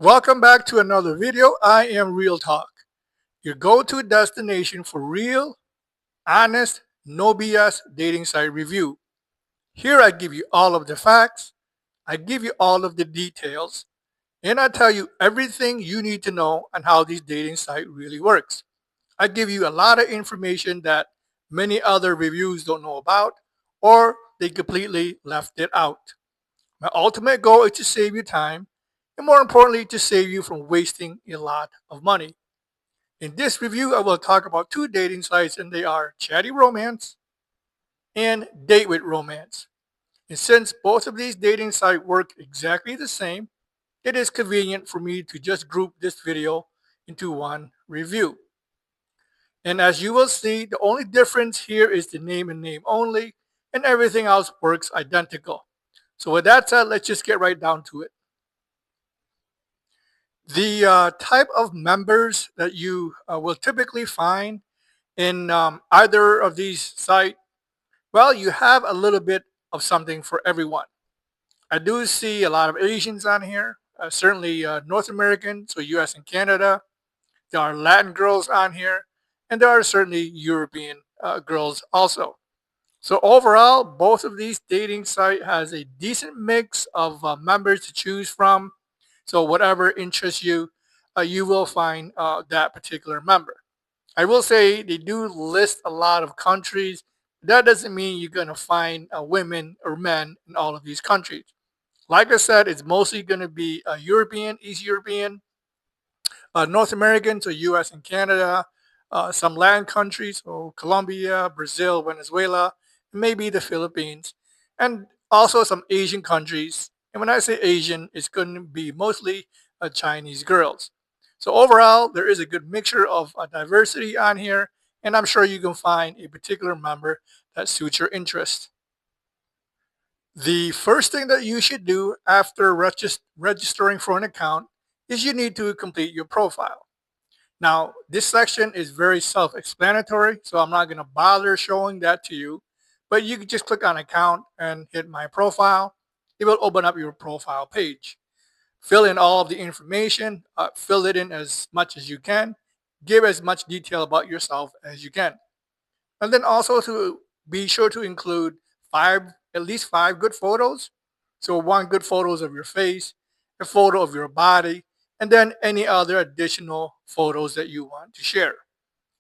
Welcome back to another video. I am Real Talk, your go-to destination for real, honest, no BS dating site review. Here I give you all of the facts, I give you all of the details, and I tell you everything you need to know on how this dating site really works. I give you a lot of information that many other reviews don't know about, or they completely left it out. My ultimate goal is to save you time, and more importantly, to save you from wasting a lot of money. In this review, I will talk about two dating sites, and they are ChattyRomance and DateWithRomance. And since both of these dating sites work exactly the same, it is convenient for me to just group this video into one review. And as you will see, the only difference here is the name and name only, and everything else works identical. So with that said, let's just get right down to it. The type of members that you will typically find in either of these sites, well, you have a little bit of something for everyone. I do see a lot of Asians on here, certainly North American, so US and Canada. There are Latin girls on here, and there are certainly European girls also. So overall, both of these dating sites has a decent mix of members to choose from. So whatever interests you, you will find that particular member. I will say they do list a lot of countries. That doesn't mean you're going to find women or men in all of these countries. Like I said, it's mostly going to be European, East European, North American, so US and Canada, some Latin countries, so Colombia, Brazil, Venezuela, maybe the Philippines, and also some Asian countries. And when I say Asian, it's going to be mostly Chinese girls. So overall, there is a good mixture of diversity on here, and I'm sure you can find a particular member that suits your interest. The first thing that you should do after registering for an account is you need to complete your profile. Now, this section is very self-explanatory, so I'm not going to bother showing that to you, but you can just click on account and hit my profile. It will open up your profile page. Fill in all of the information, fill it in as much as you can, give as much detail about yourself as you can. And then also to be sure to include at least five good photos. So one good photos of your face, a photo of your body, and then any other additional photos that you want to share.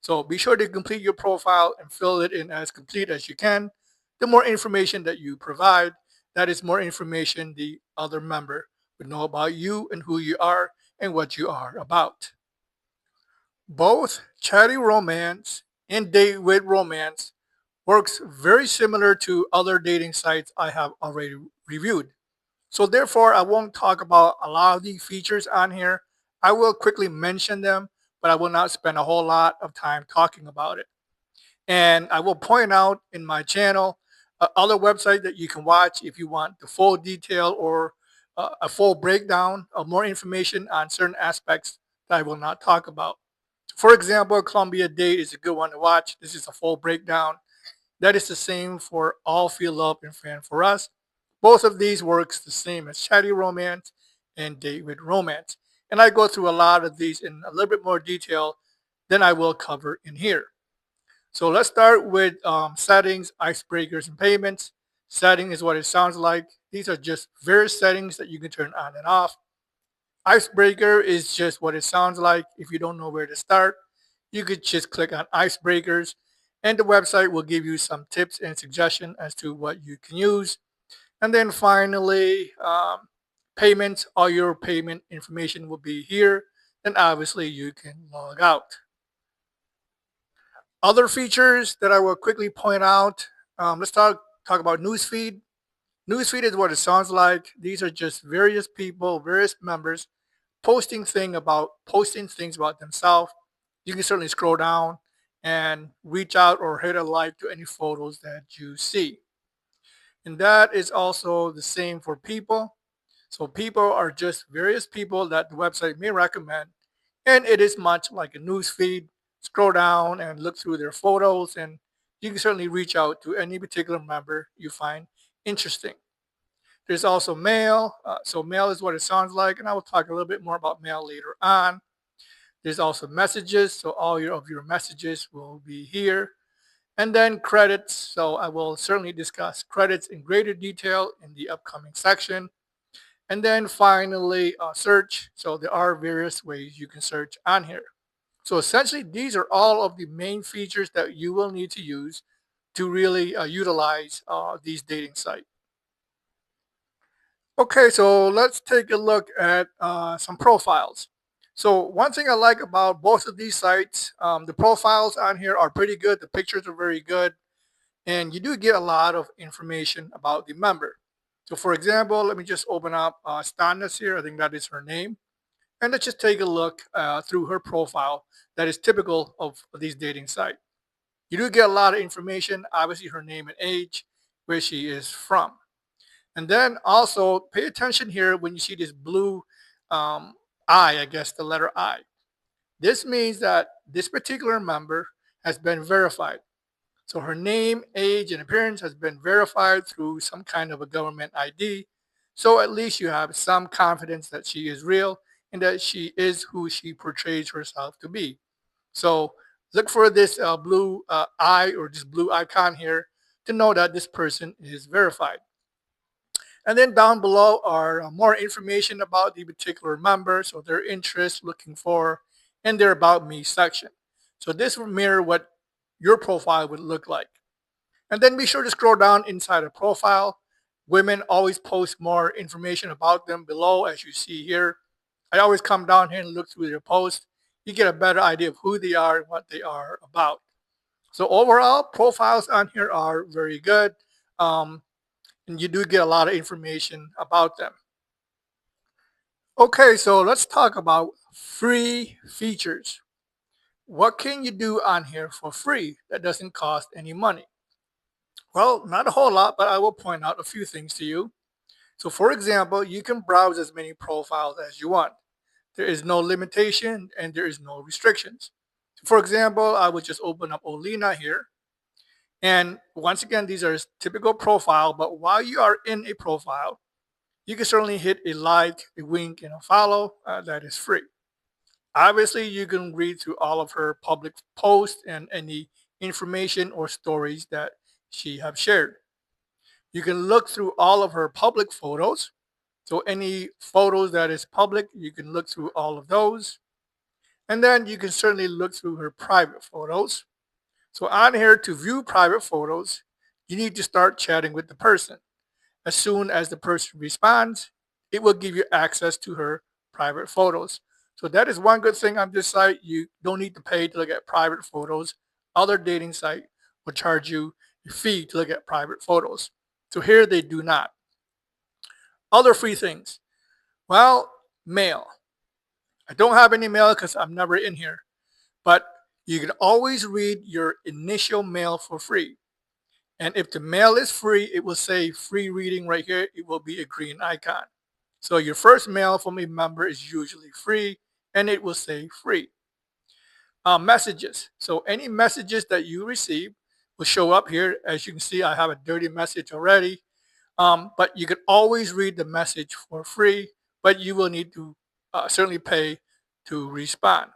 So be sure to complete your profile and fill it in as complete as you can. The more information that you provide, that is more information the other member would know about you and who you are and what you are about. Both Chatty Romance and Date with Romance works very similar to other dating sites I have already reviewed. So therefore, I won't talk about a lot of the features on here. I will quickly mention them, but I will not spend a whole lot of time talking about it. And I will point out in my channel other websites that you can watch if you want the full detail or a full breakdown of more information on certain aspects that I will not talk about. For example, Columbia Date is a good one to watch. This is a full breakdown. That is the same for All Feel Love and Fan for Us. Both of these works the same as Chatty Romance and Date with Romance. And I go through a lot of these in a little bit more detail than I will cover in here. So let's start with settings, icebreakers, and payments. Setting is what it sounds like. These are just various settings that you can turn on and off. Icebreaker is just what it sounds like. If you don't know where to start, you could just click on icebreakers and the website will give you some tips and suggestions as to what you can use. And then finally, payments, all your payment information will be here. Then obviously you can log out. Other features that I will quickly point out, let's talk about Newsfeed. Newsfeed is what it sounds like. These are just various people, various members posting things about themselves. You can certainly scroll down and reach out or hit a like to any photos that you see. And that is also the same for people. So people are just various people that the website may recommend. And it is much like a news feed. Scroll down and look through their photos and you can certainly reach out to any particular member you find interesting. There's also mail. So mail is what it sounds like, and I will talk a little bit more about mail later on. There's also messages, so of your messages will be here. And then credits, so I will certainly discuss credits in greater detail in the upcoming section. And then finally, search. So there are various ways you can search on here. So essentially, these are all of the main features that you will need to use to really utilize these dating sites. Okay, so let's take a look at some profiles. So one thing I like about both of these sites, the profiles on here are pretty good. The pictures are very good, and you do get a lot of information about the member. So for example, let me just open up Stannis here. I think that is her name. And let's just take a look through her profile that is typical of these dating sites. You do get a lot of information, obviously her name and age, where she is from. And then also pay attention here when you see this blue I guess the letter I. This means that this particular member has been verified. So her name, age, and appearance has been verified through some kind of a government ID. So at least you have some confidence that she is real and that she is who she portrays herself to be. So look for this blue eye or this blue icon here to know that this person is verified. And then down below are more information about the particular member, so their interests, looking for, and their About Me section. So this will mirror what your profile would look like. And then be sure to scroll down inside a profile. Women always post more information about them below, as you see here. I always come down here and look through their posts. You get a better idea of who they are and what they are about. So overall, profiles on here are very good. And you do get a lot of information about them. Okay, so let's talk about free features. What can you do on here for free that doesn't cost any money? Well, not a whole lot, but I will point out a few things to you. So for example, you can browse as many profiles as you want. There is no limitation and there is no restrictions. For example, I would just open up Olina here. And once again, these are typical profile, but while you are in a profile, you can certainly hit a like, a wink, and a follow. That is free. Obviously, you can read through all of her public posts and any information or stories that she have shared. You can look through all of her public photos. So any photos that is public, you can look through all of those. And then you can certainly look through her private photos. So on here, to view private photos, you need to start chatting with the person. As soon as the person responds, it will give you access to her private photos. So that is one good thing on this site. You don't need to pay to look at private photos. Other dating sites will charge you a fee to look at private photos. So here they do not. Other free things. Well, mail. I don't have any mail because I'm never in here. But you can always read your initial mail for free. And if the mail is free, it will say free reading right here. It will be a green icon. So your first mail from a member is usually free and it will say free. Messages. So any messages that you receive will show up here. As you can see, I have a dirty message already. But you can always read the message for free, but you will need to certainly pay to respond.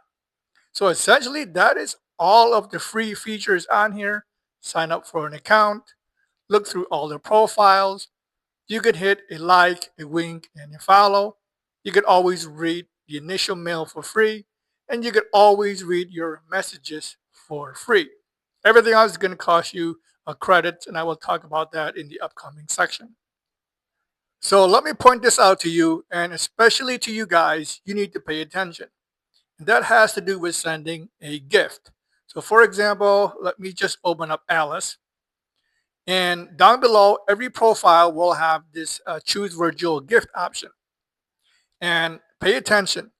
So essentially, that is all of the free features on here. Sign up for an account, look through all the profiles. You could hit a like, a wink, and a follow. You could always read the initial mail for free, and you could always read your messages for free. Everything else is going to cost you a credit, and I will talk about that in the upcoming section. So let me point this out to you, and especially to you guys, you need to pay attention. And that has to do with sending a gift. So for example, let me just open up Alice. And down below, every profile will have this choose virtual gift option. And pay attention.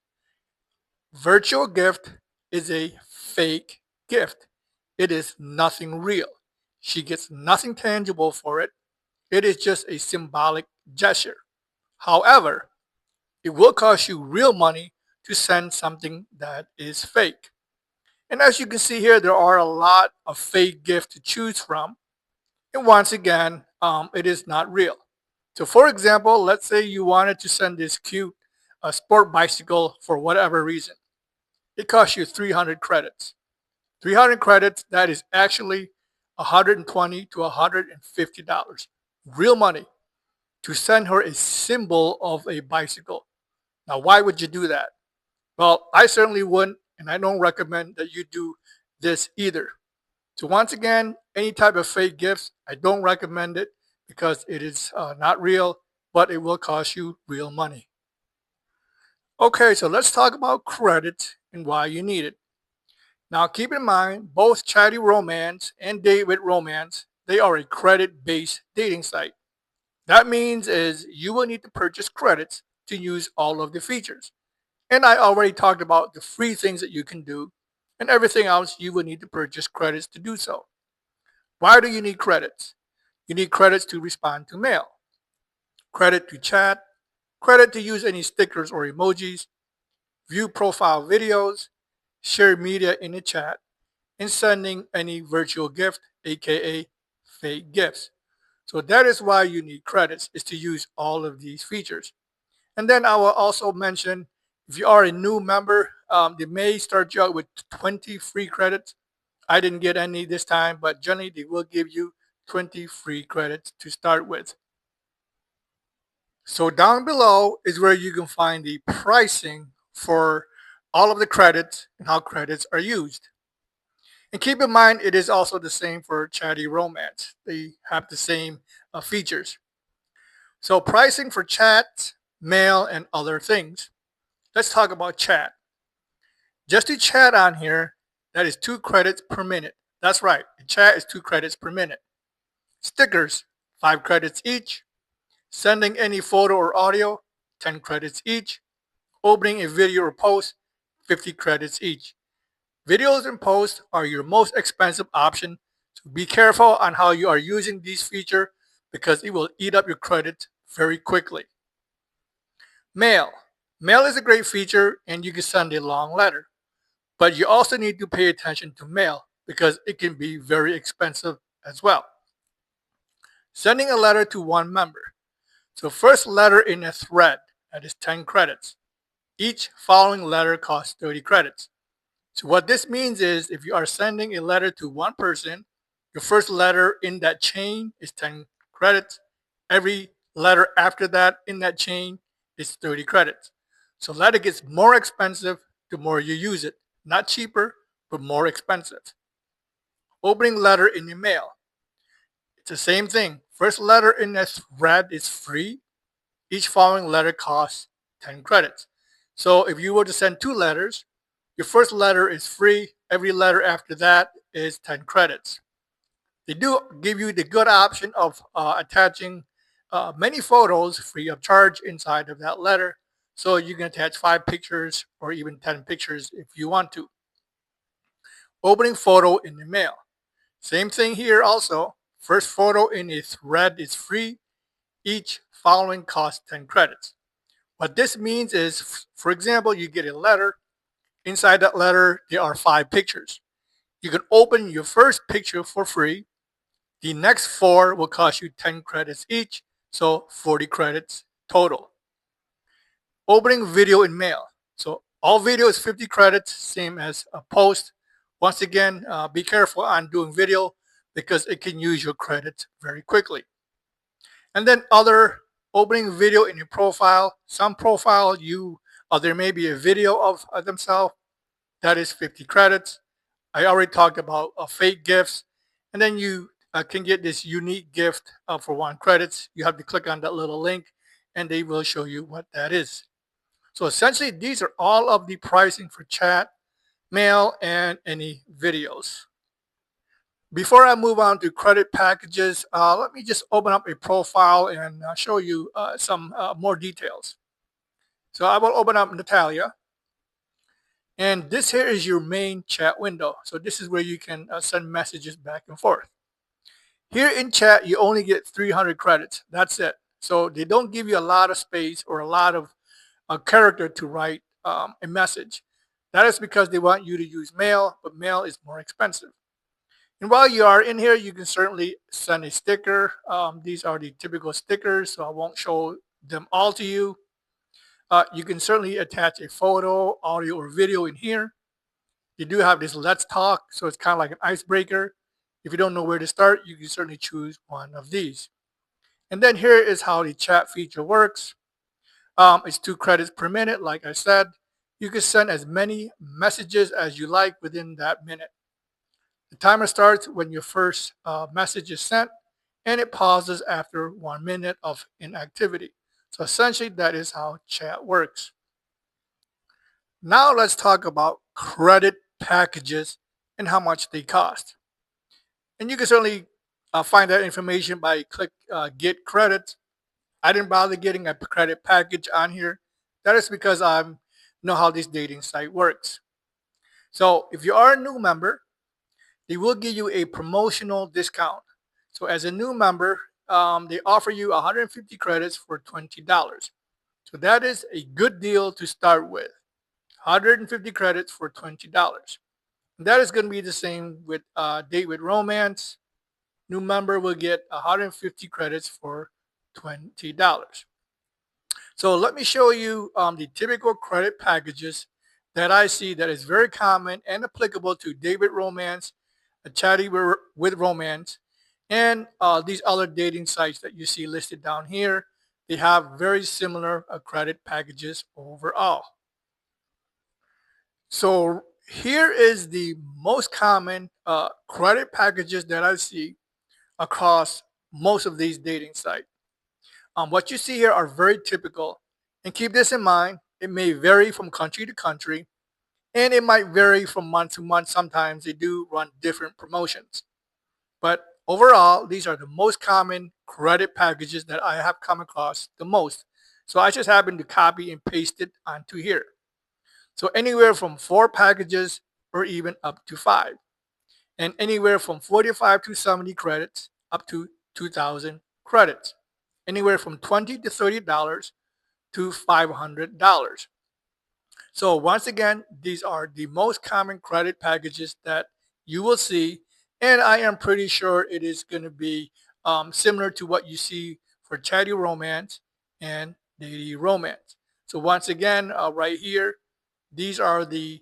Virtual gift is a fake gift. It is nothing real. She gets nothing tangible for it. It is just a symbolic gesture. However, it will cost you real money to send something that is fake. And as you can see here, there are a lot of fake gifts to choose from. And once again, it is not real. So for example, let's say you wanted to send this cute sport bicycle for whatever reason. It costs you 300 credits. 300 credits, that is actually $120 to $150. Real money to send her a symbol of a bicycle. Now, why would you do that? Well, I certainly wouldn't, and I don't recommend that you do this either. So once again, any type of fake gifts, I don't recommend it because it is not real, but it will cost you real money. Okay, so let's talk about credit and why you need it. Now, keep in mind, both ChattyRomance and DateWithRomance, they are a credit-based dating site. That means is you will need to purchase credits to use all of the features. And I already talked about the free things that you can do, and everything else you will need to purchase credits to do so. Why do you need credits? You need credits to respond to mail, credit to chat, credit to use any stickers or emojis, view profile videos, share media in the chat, and sending any virtual gift, aka fake gifts. So that is why you need credits, is to use all of these features. And then I will also mention, if you are a new member, they may start you out with 20 free credits. I didn't get any this time, but generally they will give you 20 free credits to start with. So down below is where you can find the pricing for all of the credits and how credits are used. And keep in mind, it is also the same for ChattyRomance. They have the same features. So pricing for chat, mail, and other things. Let's talk about chat. Just to chat on here, that is 2 credits per minute. That's right, the chat is 2 credits per minute. Stickers, 5 credits each. Sending any photo or audio, 10 credits each. Opening a video or post, 50 credits each. Videos and posts are your most expensive option, so be careful on how you are using these features because it will eat up your credits very quickly. Mail. Mail is a great feature and you can send a long letter, but you also need to pay attention to mail because it can be very expensive as well. Sending a letter to one member. So first letter in a thread, that is 10 credits. Each following letter costs 30 credits. So what this means is if you are sending a letter to one person, your first letter in that chain is 10 credits. Every letter after that in that chain is 30 credits. So letter gets more expensive the more you use it. Not cheaper, but more expensive. Opening letter in your mail. It's the same thing. First letter in that thread is free. Each following letter costs 10 credits. So if you were to send 2 letters, your first letter is free. Every letter after that is 10 credits. They do give you the good option of attaching many photos free of charge inside of that letter. So you can attach 5 pictures or even 10 pictures if you want to. Opening photo in the mail. Same thing here also. First photo in a thread is free. Each following costs 10 credits. What this means is, for example, you get a letter. Inside that letter, there are 5 pictures. You can open your first picture for free. The next 4 will cost you 10 credits each, so 40 credits total. Opening video in mail. So all video is 50 credits, same as a post. Once again, be careful on doing video because it can use your credits very quickly. And then other, opening video in your profile. Some profile there may be a video of themselves. That is 50 credits. I already talked about fake gifts. And then you can get this unique gift for 1 credits. You have to click on that little link and they will show you what that is. So essentially, these are all of the pricing for chat, mail, and any videos. Before I move on to credit packages, let me just open up a profile and show you some more details. So I will open up Natalia. And this here is your main chat window. So this is where you can send messages back and forth. Here in chat, you only get 300 credits. That's it. So they don't give you a lot of space or a lot of character to write a message. That is because they want you to use mail, but mail is more expensive. And while you are in here, you can certainly send a sticker. These are the typical stickers, so I won't show them all to you. You can certainly attach a photo, audio, or video in here. You do have this Let's Talk, so it's kind of like an icebreaker. If you don't know where to start, you can certainly choose one of these. And then here is how the chat feature works. It's 2 credits per minute, like I said. You can send as many messages as you like within that minute. The timer starts when your first message is sent, and it pauses after 1 minute of inactivity. So essentially, that is how chat works. Now let's talk about credit packages and how much they cost. And you can certainly find that information by click get credits. I didn't bother getting a credit package on here. That is because I know how this dating site works. So if you are a new member, they will give you a promotional discount. So as a new member, they offer you 150 credits for $20. So that is a good deal to start with. 150 credits for $20. And that is going to be the same with Date with Romance. New member will get 150 credits for $20. So let me show you the typical credit packages that I see that is very common and applicable to Date with Romance, Chatty with Romance, and these other dating sites that you see listed down here. They have very similar credit packages overall. So here is the most common credit packages that I see across most of these dating sites. What you see here are very typical. And keep this in mind, it may vary from country to country, and it might vary from month to month. Sometimes they do run different promotions. But overall, these are the most common credit packages that I have come across the most. So I just happen to copy and paste it onto here. So anywhere from 4 packages or even up to 5. And anywhere from 45 to 70 credits up to 2,000 credits. Anywhere from $20 to $30 to $500. So once again, these are the most common credit packages that you will see, and I am pretty sure it is going to be similar to what you see for Chatty Romance and Dating Romance. So once again, right here, these are the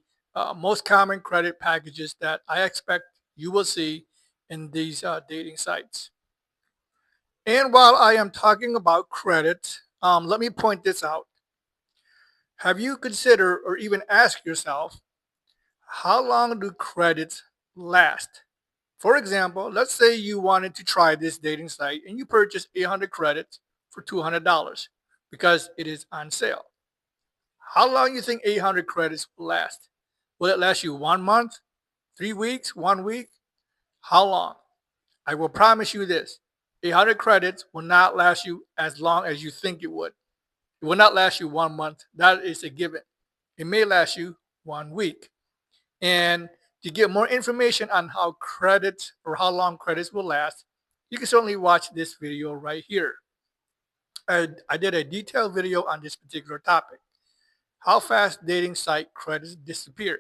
most common credit packages that I expect you will see in these dating sites. And while I am talking about credit, let me point this out. Have you considered or even asked yourself, how long do credits last? For example, let's say you wanted to try this dating site and you purchased 800 credits for $200 because it is on sale. How long do you think 800 credits will last? Will it last you 1 month, 3 weeks, 1 week? How long? I will promise you this. 800 credits will not last you as long as you think it would. It will not last you 1 month. That is a given. It may last you 1 week. And to get more information on how credits or how long credits will last, you can certainly watch this video right here. I did a detailed video on this particular topic. How fast dating site credits disappear.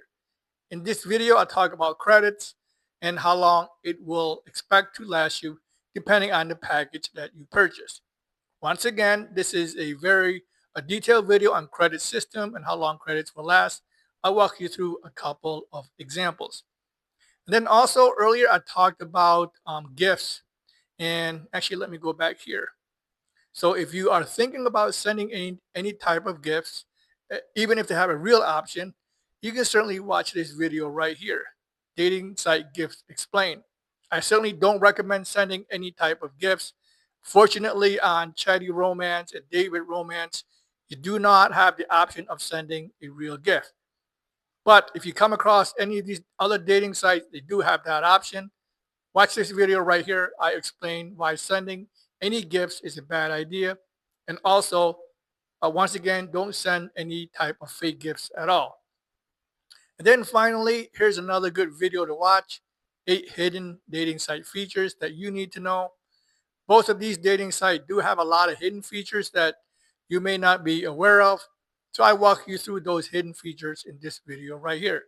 In this video, I talk about credits and how long it will expect to last you depending on the package that you purchase. Once again, this is a detailed video on credit system and how long credits will last. I'll walk you through a couple of examples. And then also earlier I talked about gifts. And actually, let me go back here. So if you are thinking about sending any type of gifts, even if they have a real option, you can certainly watch this video right here. Dating site gifts explained. I certainly don't recommend sending any type of gifts. Fortunately, on Chatty Romance and Date with Romance, you do not have the option of sending a real gift. But if you come across any of these other dating sites, they do have that option. Watch this video right here. I explain why sending any gifts is a bad idea. And also, once again, don't send any type of fake gifts at all. And then finally, here's another good video to watch. 8 hidden dating site features that you need to know. Both of these dating sites do have a lot of hidden features that you may not be aware of. So I walk you through those hidden features in this video right here.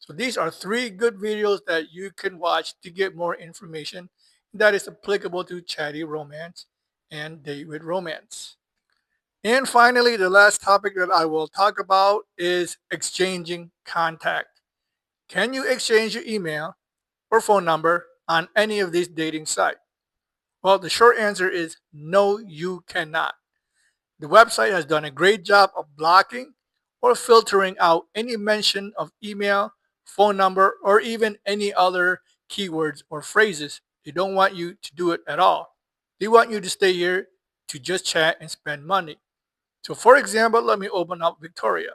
So these are three good videos that you can watch to get more information that is applicable to Chatty Romance and Date with Romance. And finally, the last topic that I will talk about is exchanging contact. Can you exchange your email or phone number on any of these dating sites? Well, the short answer is no, you cannot. The website has done a great job of blocking or filtering out any mention of email, phone number, or even any other keywords or phrases. They don't want you to do it at all. They want you to stay here to just chat and spend money. So, for example, let me open up Victoria.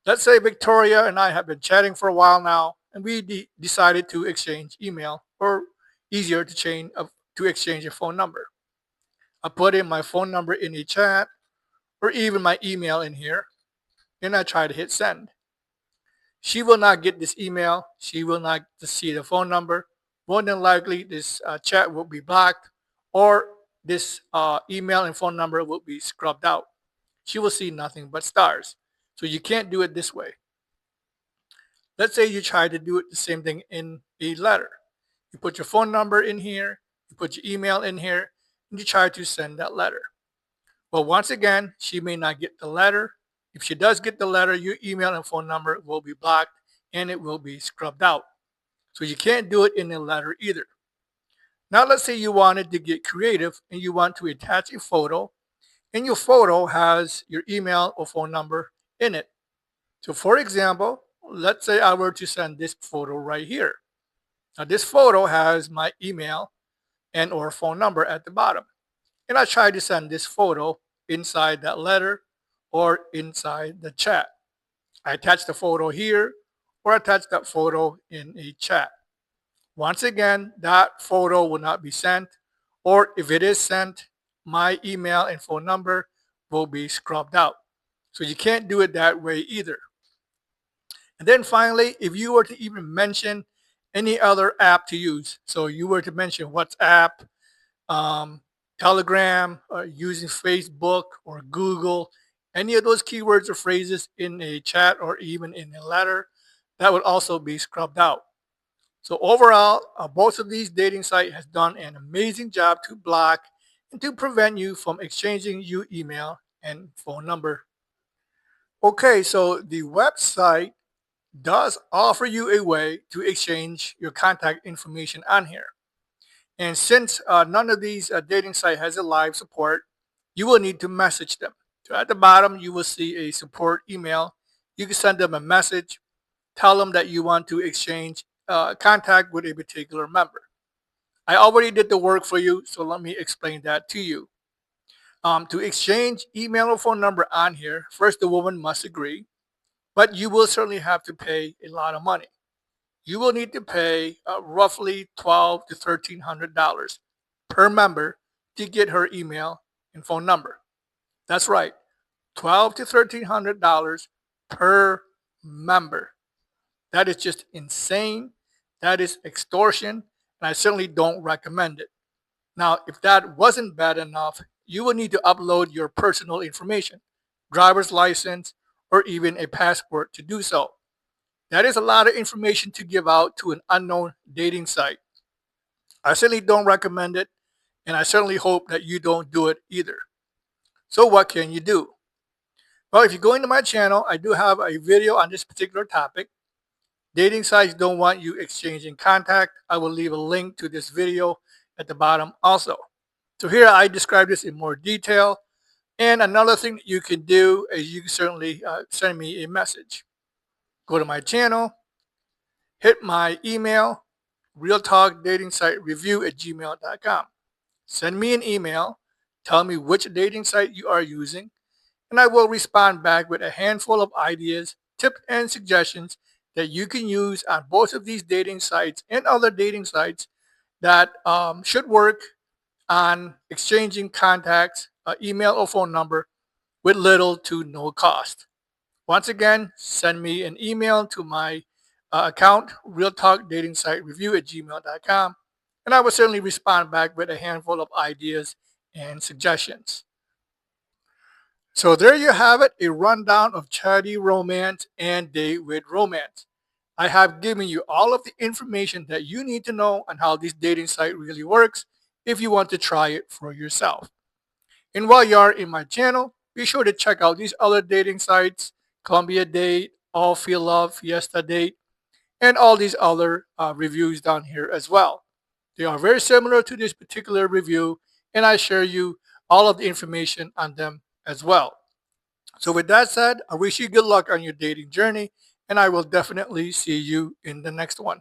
Let's say Victoria and I have been chatting for a while now, and we decided to exchange email, or easier to exchange a phone number. I put in my phone number in a chat, or even my email in here, and I try to hit send. She will not get this email. She will not see the phone number. More than likely, this chat will be blocked, or this email and phone number will be scrubbed out. She will see nothing but stars. So you can't do it this way. Let's say you try to do it the same thing in a letter. You put your phone number in here, you put your email in here, and you try to send that letter. Well, once again, she may not get the letter. If she does get the letter, your email and phone number will be blocked and it will be scrubbed out. So you can't do it in a letter either. Now, let's say you wanted to get creative and you want to attach a photo, and your photo has your email or phone number in it. So, for example, let's say I were to send this photo right here. Now, this photo has my email and or phone number at the bottom. And I try to send this photo inside that letter or inside the chat. I attach the photo here or attach that photo in a chat. Once again, that photo will not be sent, or if it is sent, my email and phone number will be scrubbed out. So you can't do it that way either. And then finally, if you were to even mention any other app to use, so you were to mention WhatsApp, um, Telegram, or using Facebook or Google, any of those keywords or phrases in a chat or even in a letter, that would also be scrubbed out. So overall, both of these dating sites has done an amazing job to block and to prevent you from exchanging your email and phone number. Okay, so the website does offer you a way to exchange your contact information on here. And since none of these dating sites has a live support, you will need to message them. So at the bottom, you will see a support email. You can send them a message, tell them that you want to exchange contact with a particular member. I already did the work for you, so let me explain that to you. To exchange email or phone number on here, first the woman must agree, but you will certainly have to pay a lot of money. You will need to pay roughly $1,200 to $1,300 per member to get her email and phone number. That's right, $1,200 to $1,300 per member. That is just insane. That is extortion, and I certainly don't recommend it. Now, if that wasn't bad enough, you will need to upload your personal information, driver's license, or even a passport to do so. That is a lot of information to give out to an unknown dating site. I certainly don't recommend it, and I certainly hope that you don't do it either. So what can you do? Well, if you go into my channel, I do have a video on this particular topic. Dating sites don't want you exchanging contact. I will leave a link to this video at the bottom also. So here I describe this in more detail. And another thing that you can do is you can certainly send me a message. Go to my channel, hit my email, realtalkdatingsitereview@gmail.com. Send me an email, tell me which dating site you are using, and I will respond back with a handful of ideas, tips, and suggestions that you can use on both of these dating sites and other dating sites that should work on exchanging contacts, email or phone number with little to no cost. Once again, send me an email to my account, realtalkdatingsitereview@gmail.com, and I will certainly respond back with a handful of ideas and suggestions. So there you have it, a rundown of Chatty Romance and Date with Romance. I have given you all of the information that you need to know on how this dating site really works if you want to try it for yourself. And while you are in my channel, be sure to check out these other dating sites, Columbia Date, All Feel Love, Fiesta Date, and all these other reviews down here as well. They are very similar to this particular review, and I share you all of the information on them as well. So with that said, I wish you good luck on your dating journey, and I will definitely see you in the next one.